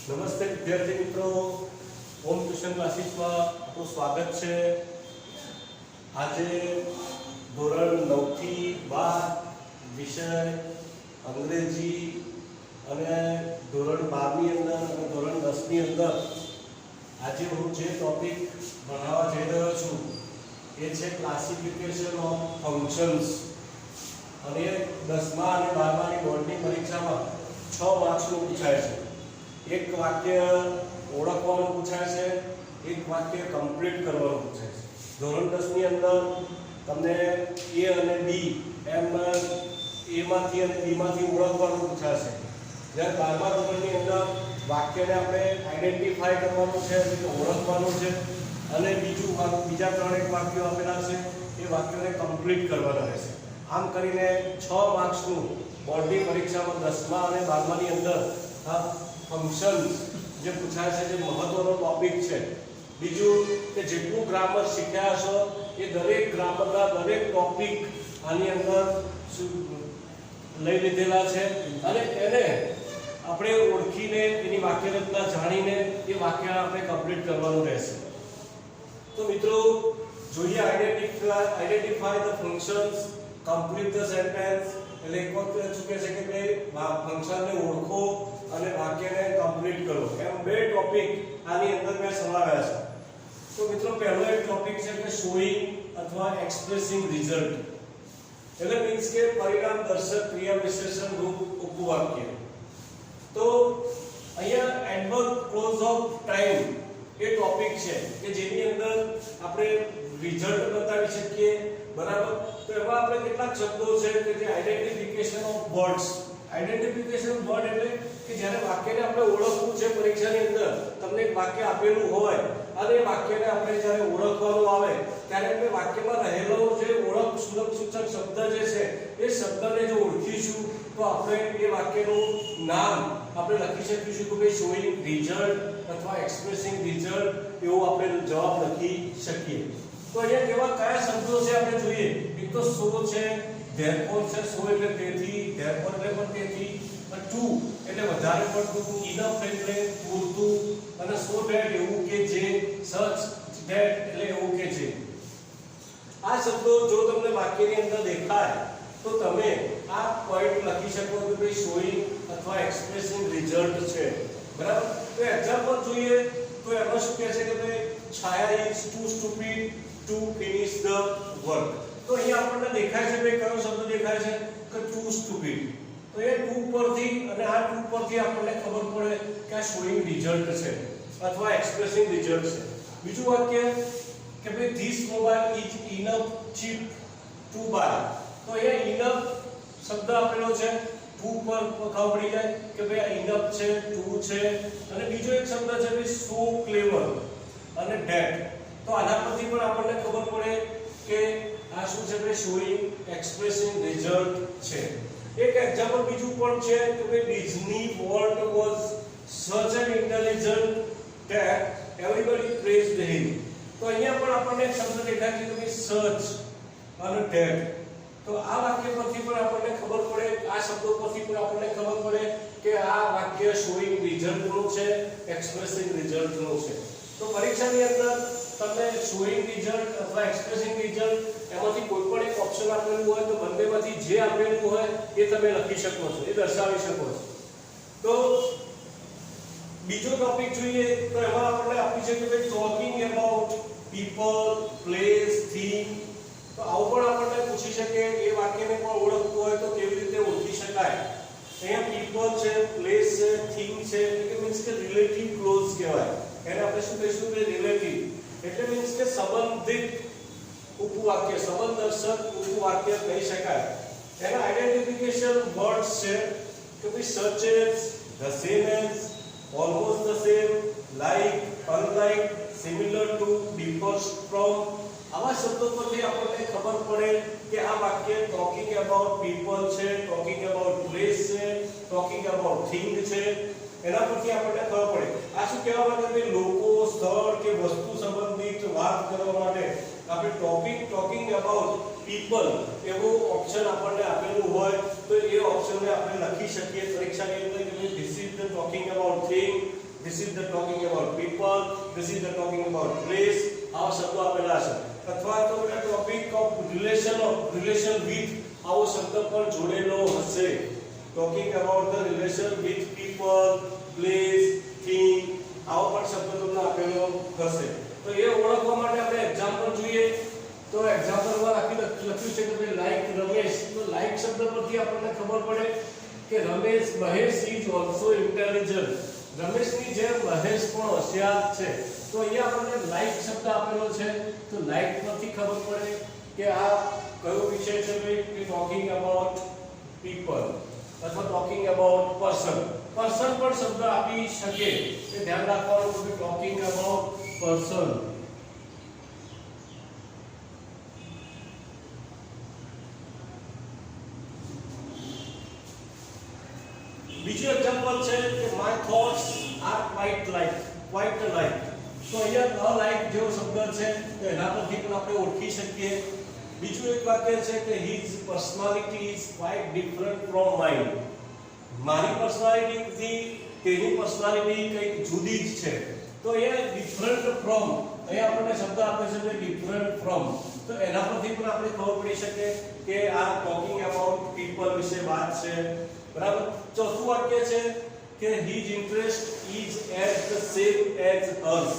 નમસ્તે વિદ્યાર્થી મિત્રો, હોમ ટ્યુશન ક્લાસીસમાં આપનું સ્વાગત છે। આજે ધોરણ 9 થી 12 વિષય અંગ્રેજી અને ધોરણ 12 ની અંદર અને ધોરણ 10 ની અંદર આજે હું જે ટોપિક ભણાવવા જઈ રહ્યો છું એ છે ક્લાસિફિકેશન ઓફ ફંક્શન્સ। અને 10મા અને 12માની બોર્ડની પરીક્ષામાં 6 માર્ક્સનું પૂછાય છે। एक वाक्य ओळखવાનું પૂછાય છે, એક વાક્ય કમ્પ્લીટ કરવાનું પૂછાય છે। ધોરણ 10 ની અંદર તમને A અને B એમ A માંથી અને B માંથી ઓળખવાનું પૂછાશે, જ્યારે 12મા ધોરણની અંદર વાક્યને આપણે આઈડેન્ટિફાઈ કરવાનું છે, એટલે ઓળખવાનું છે, અને બીજા 3 એક વાક્યો આપેલા છે એ વાક્યોને કમ્પ્લીટ કરવાના રહેશે। આમ કરીને 6 માર્ક્સનું બોર્ડની પરીક્ષામાં 10મા અને 12માની અંદર ફંક્શન્સ જે પૂછાય છે, જે મહત્વનો ટોપિક છે। બીજું કે જેટલું ગ્રામર શીખ્યા છો એ દરેક ગ્રામરના દરેક ટોપિક આની અંદર લઈ લીધેલા છે, અને એને આપણે ઓળખીને એની વાક્ય રચના જાણીને એ વાક્ય આપણે કમ્પ્લીટ કરવાનું રહેશે। તો મિત્રો જોઈએ identify the functions, complete the sentence. એટલે એક વખત શું કહે છે કે ભાઈ ફંક્શનને ઓળખો અને વાક્યને કમ્પ્લીટ કરો, એમ બે ટોપિક આની અંદર મેં સમાવ્યા છે। તો મિત્રો પહેલો એક ટોપિક છે કે શોઈંગ અથવા એક્સપ્રેસિંગ રિઝલ્ટ, એટલે મીન્સ કે પરિણામ દર્શક ક્રિયા વિશેષણ રૂપ ઉપવાક્ય। તો અહીંયા એડવર્બ ક્લોઝ ઓફ ટાઈમ એ ટોપિક છે કે જેની અંદર આપણે રિઝલ્ટ બતાવી શકીએ, બરાબર। તો એમાં આપણે કેટલાક શબ્દો છે કે જે identification of words, identification word એટલે કે જ્યારે વાક્યને આપણે ઓળખવું છે પરીક્ષાની અંદર તમને એક વાક્ય આપેલું હોય અને એ વાક્યને આપણે જ્યારે ઓળખવાનું આવે ત્યારે આપણે વાક્યમાં રહેલો જે ઓળખ સૂચક શબ્દ જે છે એ શબ્દને જો ઓળખીશું તો આપણે એ વાક્યનું નામ આપણે લખી શકીશું કે ભાઈ શોઈંગ રિઝલ્ટ અથવા એક્સપ્રેસિંગ રિઝલ્ટ એવો આપણે જવાબ લખી શકીએ। તો અહીંયા કેવા કયા શબ્દો છે આપણે જોઈએ। એક તો સો છે, therefore છે, સો એટલે તેથી, therefore એટલે પણ તેથી, ટુ એટલે વધારે પડતું, ઇનફ એટલે પૂરતું, અને સો ધેટ એવું કે જે, સચ ધેટ એટલે એવું કે જે। આ શબ્દો જો તમને વાક્યની અંદર દેખાય તો તમે આ પોઈન્ટ લખી શકો કે ભાઈ શોઈંગ અથવા એક્સપ્રેસિંગ રિઝલ્ટ છે, બરાબર। તો એક્ઝામ્પલ જોઈએ તો એમાં શું કહે છે કે ભાઈ Chhaya is too stupid to finish the work. તો અહીંયા આપણને દેખાય છે ભાઈ કયો શબ્દ દેખાય છે કે ટુ સ્ટુપિડ। તો એ ટુ પરથી અને આ ટુ પરથી આપણને ખબર પડે કે આ શોઈંગ રિઝલ્ટ છે અથવા એક્સપ્રેસિંગ રિઝલ્ટ છે। બીજું વાક્ય કે ભાઈ this mobile is enough chip two by. તો અહીંયા ઇનફ શબ્દ આપેલો છે, ટુ પર ખબર પડી જાય કે ભાઈ આ ઇનફ છે, ટુ છે, અને બીજો એક શબ્દ છે ભાઈ સો ક્લેવર અને ધેટ। તો આના પરથી પણ આપણને ખબર પડે કે આ શું છે ભાઈ શોઈંગ એક્સપ્રેસિંગ રિઝલ્ટ છે। એક એક્ઝામ્પલ બીજું પણ છે કે ભાઈ Disney World was such an intelligent that everybody praised him. તો અહીંયા પણ આપણને એક શબ્દ દેખાય છે કે ભાઈ સચ અને ધેટ। તો આ વાક્ય પરથી પણ આપણને ખબર પડે, આ શબ્દો પરથી પણ આપણને ખબર પડે કે આ વાક્ય શોઈંગ રિઝલ્ટ નું છે, એક્સપ્રેસિંગ રિઝલ્ટ નું છે। તો પરીક્ષાની અંદર તમને શોઈંગ રિઝલ્ટ અથવા એક્સપ્રેસિંગ રિઝલ્ટ એમાંથી કોઈ પણ એક ઓપ્શન આપેલું હોય તો બંનેમાંથી જે આપેલું હોય એ તમે લખી શકો છો, એ દર્શાવી શકો છો। તો બીજો ટોપિક જોઈએ તો એમાં આપણે આપી છે કે ભાઈ talking about people, place, thing. તો આવું પણ આપણને પૂછી શકે એ વાક્યને પણ ઓળખવું હોય તો કેવી રીતે ઓળખી શકાય। અહીંયા પીપલ છે, પ્લેસ છે, થિંગ છે, એટલે મીન્સ કે રિલેટિવ ક્લોઝ કહેવાય, એને આપણે શું કહીશું કે રિલેટિવ, એટલે મીન્સ કે સંબંધિત ઉપવાક્ય, સંબંધદર્શક ઉપવાક્ય કહી શકાય। એના આઈડેન્ટિફિકેશન વર્ડ્સ છે કે ભાઈ such as, the same as, almost the same, like, unlike, similar to, differs from. આવા શબ્દો પરથી આપણને ખબર પડે કે આ વાક્ય ટોકિંગ અબાઉટ પીપલ છે, ટોકિંગ અબાઉટ પ્લેસ છે, ટોકિંગ અબાઉટ થિંગ છે, એના પરથી આપણને ખબર પડે। આ શું કહેવા માટે કે લોકો, સ્થળ કે વસ્તુ સંબંધિત વાત કરવા માટે આપણે ટોકિંગ અબાઉટ પીપલ એવો ઓપ્શન આપણને આપેલું હોય તો એ ઓપ્શનને આપણે લખી શકીએ પરીક્ષાની અંદર કે this is the talking about thing, this is the talking about people, this is the talking about place. આવા શબ્દો આપેલા છે. અથવા તો ટોપિક ઓફ રિલેશન વિથ આવો શબ્દ પણ જોડેલો હશે. talking about the relation with people, place, thing આવો પણ શબ્દ તમને આપેલો હશે. તો એ ઓળખવા માટે આપણે એક્ઝામ્પલ જોઈએ. તો એક્ઝામ્પલમાં લખ્યું છે કે ભાઈ લાઈક રમેશ. તો લાઈક શબ્દ પરથી આપણને ખબર પડે કે મહેશ ઇઝ ઓલસો ઇન્ટેલિજન્ટ. રમેશની જેમ મહેશ પણ હોશિયાર છે. તો અહીંયા આપણને લાઈક શબ્દ આપેલો છે. તો લાઈક પરથી ખબર પડે કે આ કયો વિષય છે ભાઈ, કે ટોકિંગ અબાઉટ પીપલ અથવા ટોકિંગ અબાઉટ પર્સન. પર્સન પણ શબ્દ આપી શકે એ ધ્યાન રાખવાનું કે ટોકિંગ અબાઉટ પર્સન. બીજું એક્ઝામ્પલ છે કે my thoughts are quite like. તો અહીંયા અલાઇક જેવો શબ્દ છે તો એના પરથી પણ આપણે ઓળખી શકીએ. બીજું એક વાક્ય છે કે his personality is quite different from mine. મારી પર્સનાલિટીથી તેની પર્સનાલિટી કંઈક જુદી જ છે. તો એ ડિફરન્ટ ફ્રોમ અહીંયા આપણને શબ્દ આપે છે કે ડિફરન્ટ ફ્રોમ. તો એના પરથી પણ આપણે ખબર પડી શકે કે આ ટોકિંગ અબાઉટ પીપલ વિશે વાત છે. બરાબર. ચોથું વાક્ય છે કે his interest is as the same as hers.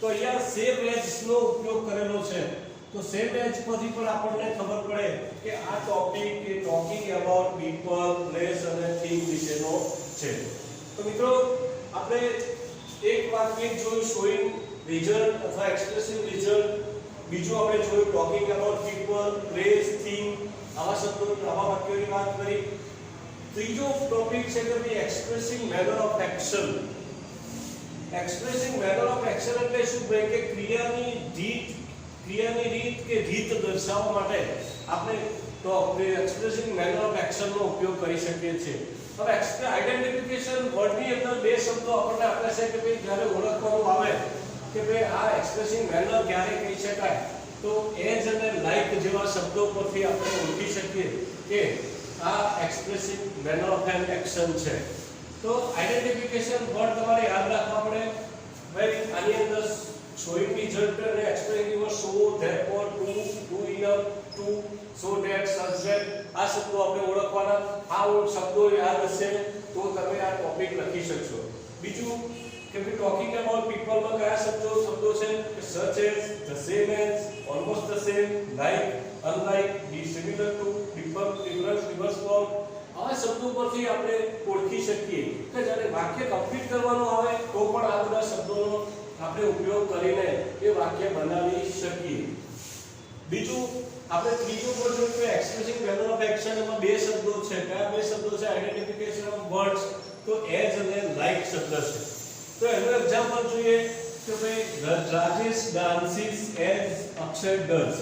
તો અહીંયા same as નો ઉપયોગ કરેલો છે. તો same as પરથી પણ આપણને ખબર પડે કે આ ટોપિક કે ટોકિંગ અબાઉટ પીપલ, પ્લેસ અને થિંગ વિશેનો છે. તો મિત્રો આપણે એક વાક્ય જોયું શોઈંગ રિઝલ્ટ અથવા એક્સપ્રેસિંગ રિઝલ્ટ. બીજું આપણે જોયું talking about people, place, thing આવા શબ્દો આવા વાક્યોની વાત કરી. ત્રીજો ટોપિક છે કે ભાઈ expressing manner of action. Expressing manner of action એટલે શું ભાઈ કે ક્રિયાની રીત કે રીત દર્શાવવા માટે આપણે તો એક્સપ્રેસિંગ મેનર ઓફ એક્શન નો ઉપયોગ કરી શકીએ છીએ. હવે આઈડેન્ટિફિકેશન વર્ડની અંદર બે શબ્દો આપણને આપે છે કે ભાઈ જ્યારે ઓળખવાનું આવે કે ભાઈ આ એક્સપ્રેસિંગ મેનર ક્યારે કહી શકાય, તો એજ અને લાઈક જેવા શબ્દો પરથી આપણે ઓળખી શકીએ કે આ expressing manner of an action છે. તો આઈડેન્ટિફિકેશન વર્ડ તમારે યાદ રાખવા પડે. ભાઈ આની અંદર શોઈંગ રિઝલ્ટ અને expressing you so therefore to enough to so that such that આ શબ્દો આપણે ઓળખવાના. આ શબ્દો યાદ હશે તો તમે આ ટોપિક લખી શકશો. બીજું કે ભાઈ ટોકિંગ અબાઉટ પીપલમાં કયા શબ્દો છે કે such as, the same as, almost the same, like, unlike, be similar to, different, reverse from આ શબ્દો પરથી આપણે ઓળખી શકીએ કે જ્યારે વાક્ય કમ્પ્લીટ કરવાનું આવે તો પણ આ બધા શબ્દોનો આપણે ઉપયોગ કરીને એ વાક્ય બનાવી શકીએ. બીજું આપણે ત્રીજું પર જોયું કે એક્સપ્રેસિંગ મેનર ઓફ એક્શન એમાં બે શબ્દો છે. કયા બે શબ્દો છે? Identification of words. તો એઝ અને લાઈક શબ્દ છે. તો એનું એક્ઝામ્પલ જોઈએ કે ભાઈ Rajesh dances as Akshay does.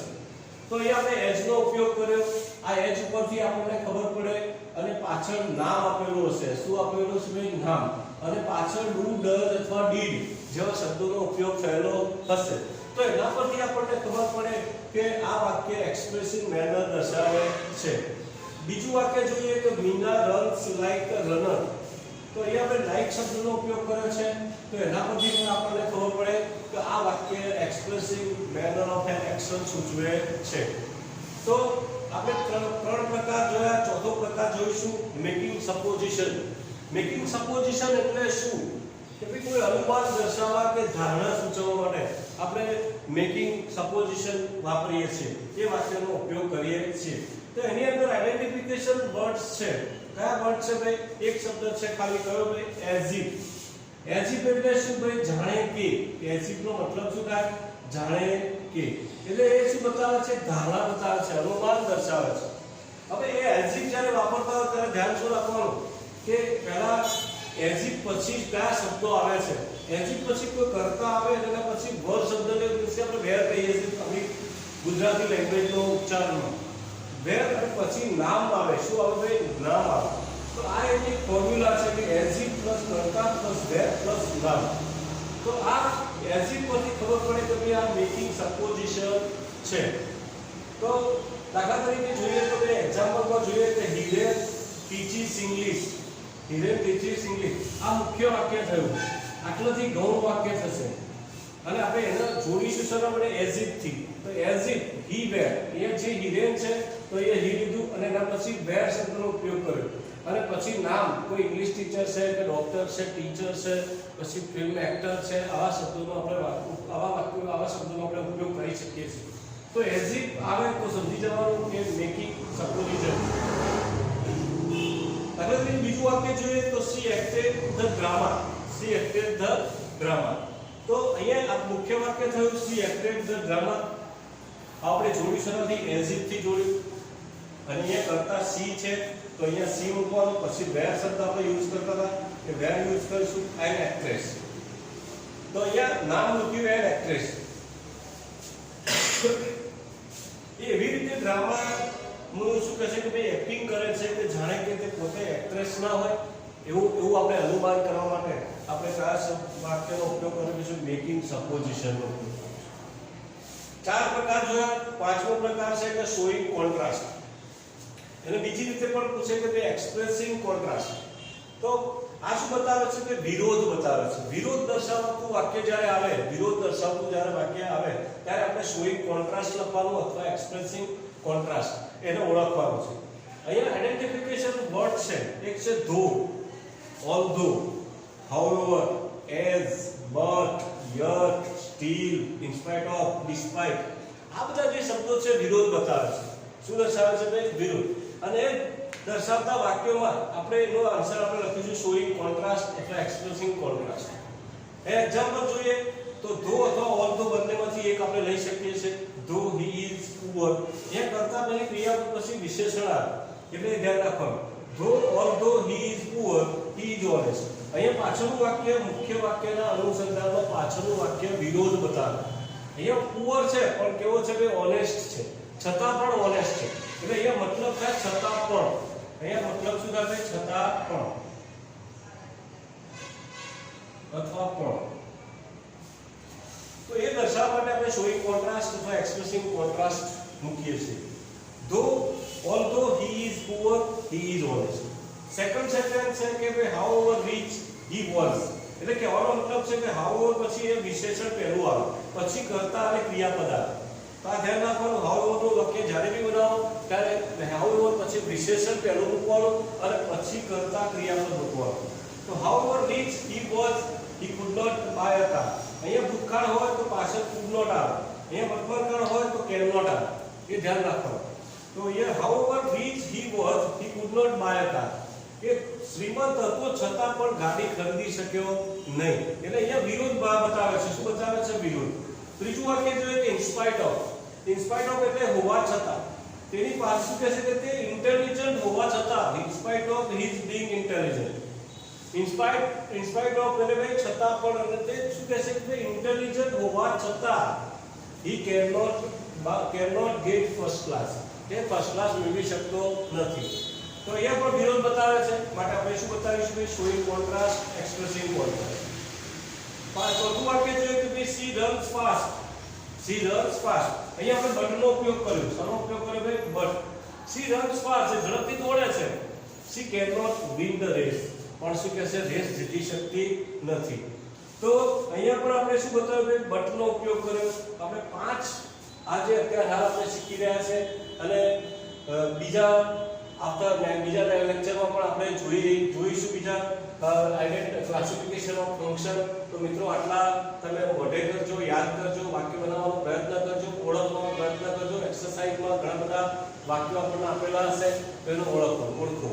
તો અહીંયા આપણે એઝ નો ઉપયોગ કર્યો. આ એઝ ઉપરથી આપણને ખબર પડે અને પાછળ નામ આપેલું હશે. શું આપેલું છે ભાઈ? નામ. અને પાછળ ડુ, ડઝ અથવા ડીડ જેવા શબ્દોનો ઉપયોગ થયેલો હશે. તો એના પરથી આપણને ખબર પડે કે આ વાક્ય એક્સપ્રેસિંગ મેનર દર્શાવે છે. બીજું વાક્ય જોઈએ કે મીના રન્સ લાઈક અ રનર. તો અહીંયા આપણે લાઈક શબ્દનો ઉપયોગ કર્યો છે. તો એના પરથી પણ આપણને ખબર પડે કે આ વાક્ય expressing manner of an action સૂચવે છે. તો આપણે ત્રણ પ્રકાર જોયા. ચોથો પ્રકાર જોઈશું મેકિંગ સપોઝિશન. મેકિંગ સપોઝિશન એટલે શું કે ભાઈ કોઈ અનુમાન દર્શાવવા કે ધારણા સૂચવવા માટે આપણે મેકિંગ સપોઝિશન વાપરીએ છીએ. એ વાક્યનો ઉપયોગ કરીએ છીએ. તો એની અંદર આઈડેન્ટિફિકેશન વર્ડ્સ છે. કયા વર્ડ છે ભાઈ? એક શબ્દ છે ખાલી કયો ભાઈ? As if. એઝ ઇફ એટલે શું ભાઈ? જાણે કે. એઝ ઇફ નો મતલબ શું થાય? જાણે કે. એટલે એ શું બતાવે છે? ધારણા બતાવે છે, અનુમાન દર્શાવે છે. હવે એ એઝ ઇફ જ્યારે વાપરતા હોય ત્યારે ધ્યાન શું રાખવાનું કે પહેલા એઝ ઇફ પછી કયા શબ્દો આવે છે. એઝ ઇફ પછી કોઈ કર્તા આવે અને પછી વર શબ્દને વિશે આપણે વેર કહીએ છીએ આપણી ગુજરાતી લેંગ્વેજનો ઉચ્ચારણમાં. વેર અને પછી નામ આવે. શું આવે ભાઈ? નામ આવે. તો આ એક ફોર્મ્યુલા છે કે એઝ ઇફ પ્લસ કર્તા પ્લસ વેર પ્લસ નામ. તો આ એઝ ઇફ પરથી ખબર પડે કે ભાઈ આ મેકિંગ સપોઝિશન છે. તો દાખલા તરીકે જોઈએ તો બે એક્ઝામ્પલમાં જોઈએ કે Hiren teaches English. Hiren teaches English આ મુખ્ય વાક્ય થયું. આટલાથી ગૌણ વાક્ય થશે અને આપણે એને જોડીશું સર આપણે એઝ ઇફ થી. તો એઝ ઇફ હી વેર, એ જે હિરેન છે તો એ હી લીધું અને એના પછી વેર શબ્દનો ઉપયોગ કર્યો અને પછી નામ કોઈ ઇંગ્લિશ ટીચર છે કે ડોક્ટર છે, ટીચર છે, પછી ફિલ્મ એક્ટર છે, આવા શબ્દોનો આપણે આવા શબ્દોનો આપણે ઉપયોગ કરી શકીએ છીએ. તો એઝ ઇફ આવે તો સમજી જવાનું કે મેકિંગ સપોઝિશન. હવે બીજું વાક્ય જોઈએ તો she acted the drama. She acted the drama. તો અહીંયા આ મુખ્ય વાક્ય થયું સી એક્ટેડ ધ ડ્રામા. આપણે જોડી સરળથી એઝ ઇફ થી જોડ્યું અને અહીંયા કરતા સી છે તો અહીંયા સી મૂકવાનું, પછી વેર શબ્દ આપણે યુઝ કરતા હતા કે વેર યુઝ કરીશું એન એક્ટ્રેસ. તો અહીંયા નામ મૂક્યું એન એક્ટ્રેસ. એવી રીતે ડ્રામા નું શું કહે છે કે ભાઈ એક્ટિંગ કરે છે કે જાણે કે તે પોતે એક્ટ્રેસ ના હોય એવું આપણે અનુમાન કરવા માટે આપણે કયા વાક્યનો ઉપયોગ કરીશું? મેકિંગ સપોઝિશનનો ઉપયોગ. ચાર પ્રકાર જોયા. પાંચમો પ્રકાર છે કે શોઈંગ કોન્ટ્રાસ્ટ. અને બીજી રીતે પણ પૂછે કે ભાઈ એક્સપ્રેસિંગ કોન્ટ્રાસ્ટ. તો આ શું બતાવે છે કે વિરોધ બતાવે છે. વિરોધ દર્શાવતું વાક્ય જ્યારે આવે, વિરોધ દર્શાવતું જ્યારે વાક્ય આવે ત્યારે આપણે શોઈંગ કોન્ટ્રાસ્ટ લખવાનું અથવા એક્સપ્રેસિંગ કોન્ટ્રાસ્ટ એને ઓળખવાનું છે. અહીંયા આઇડેન્ટિફિકેશન વર્ડ છે. એક છે ધો, although, however, as, but, yet, still, in spite of, despite. આ બધા જે શબ્દો છે વિરોધ બતાવે છે. શું દર્શાવે છે ભાઈ? વિરોધ. અને દર્શાવતા વાક્યોમાં આપણે એનો આન્સર આપણે લખીશું શોઈંગ કોન્ટ્રાસ્ટ અથવા એક્સપ્રેસિંગ કોન્ટ્રાસ્ટ. એ એક્ઝામ્પલ જોઈએ તો ધો અથવા although બંનેમાંથી એક આપણે લઈ શકીએ છીએ. ધો he is poor. એ કરતા પહેલી ક્રિયાપદ પછી વિશેષણ આવે એટલે ધ્યાન રાખવાનું. ધો although he is poor, he is honest. અહીંયા પાછળનું વાક્ય મુખ્ય વાક્યના અનુસંધાનમાં પાછળનું વાક્ય વિરોધ બતાવે. અહીંયા પુઅર છે પણ કેવો છે કે ઓનેસ્ટ છે, છતાં પણ ઓનેસ્ટ છે. એટલે અહીંયા મતલબ થાય છતાં પણ. અહીંયા મતલબ શું થાય? છતાં પણ અથવા પણ. તો એ દર્શાવવા માટે આપણે શોઈંગ કોન્ટ્રાસ્ટ અથવા એક્સપ્રેસિંગ કોન્ટ્રાસ્ટ મૂકીએ છીએ. although he is poor, he is honest. Second sentence છે કે ભાઈ however rich he was. એટલે કહેવાનો મતલબ છે કે however પછી એ વિશેષણ પહેલું આવે, પછી કર્તા અને ક્રિયાપદ આવે. તો આ ધ્યાન રાખવાનું. however નું વાક્ય જ્યારે બી બનાવો ત્યારે however પછી વિશેષણ પહેલું મૂકવાનું અને પછી કર્તા ક્રિયાપદ મૂકવાનું. તો however rich he was, he could not buy a car. અહીંયા ભૂતકાળ હોય તો પાછળ could not આવે, અહીંયા વર્તમાનકાળ હોય તો can not આવે. એ ધ્યાન રાખવાનું. તો અહીંયા however rich he was, he could not buy a car. કે શ્રીમંત હતો છતાં પણ ગાડી ખરીદી શક્યો નહીં. એટલે અહીંયા વિરોધ બતાવે છે. શું બતાવે છે? વિરોધ. ત્રીજું વાક્ય જોઈએ કે in spite of. in spite of એટલે હોવા છતાં. તેની પાસે શું કહે છે કે તે ઇન્ટેલિજન્ટ હોવા છતાં, in spite of his being intelligent. in spite of એટલે ભાઈ છતાં પણ, અને તે શું કહે છે કે ઇન્ટેલિજન્ટ હોવા છતાં he cannot get first class. તે ફર્સ્ટ ક્લાસ મેળવી શકતો નથી. તો અહીંયા પણ વિરોધ બતાવે છે. માટે આપણે શું બતાવીશું? કે શોઈંગ કોન્ટ્રાસ્ટ, એક્સપ્રેસિંગ કોન્ટ્રાસ્ટ. ચોથું વાક્ય જોઈએ કે she runs fast. she runs fast. અહીંયા આપણે but નો ઉપયોગ કર્યો. શેનો ઉપયોગ કર્યો ભાઈ? but. she runs fast, એ ઝડપથી દોડે છે. she cannot win the race. પણ શું કહે છે? રેસ જીતી શકતી નથી. તો અહીંયા પણ આપણે શું બતાવ્યું ભાઈ? but નો ઉપયોગ કર્યો. આપણે પાંચ આજે અત્યારે હાલ આપણે શીખી રહ્યા છે અને બીજા લેક્ચરમાં પણ આપણે જોઈશું બીજા ક્લાસિફિકેશન ઓફ ફંક્શન. તો મિત્રો આટલા તમે મોઢે કરજો, યાદ કરજો, વાક્ય બનાવવાનો પ્રયત્ન કરજો, ઓળખવાનો પ્રયત્ન કરજો. એક્સરસાઇઝમાં ઘણા બધા વાક્યો આપણને આપેલા હશે તો એનો ઓળખો.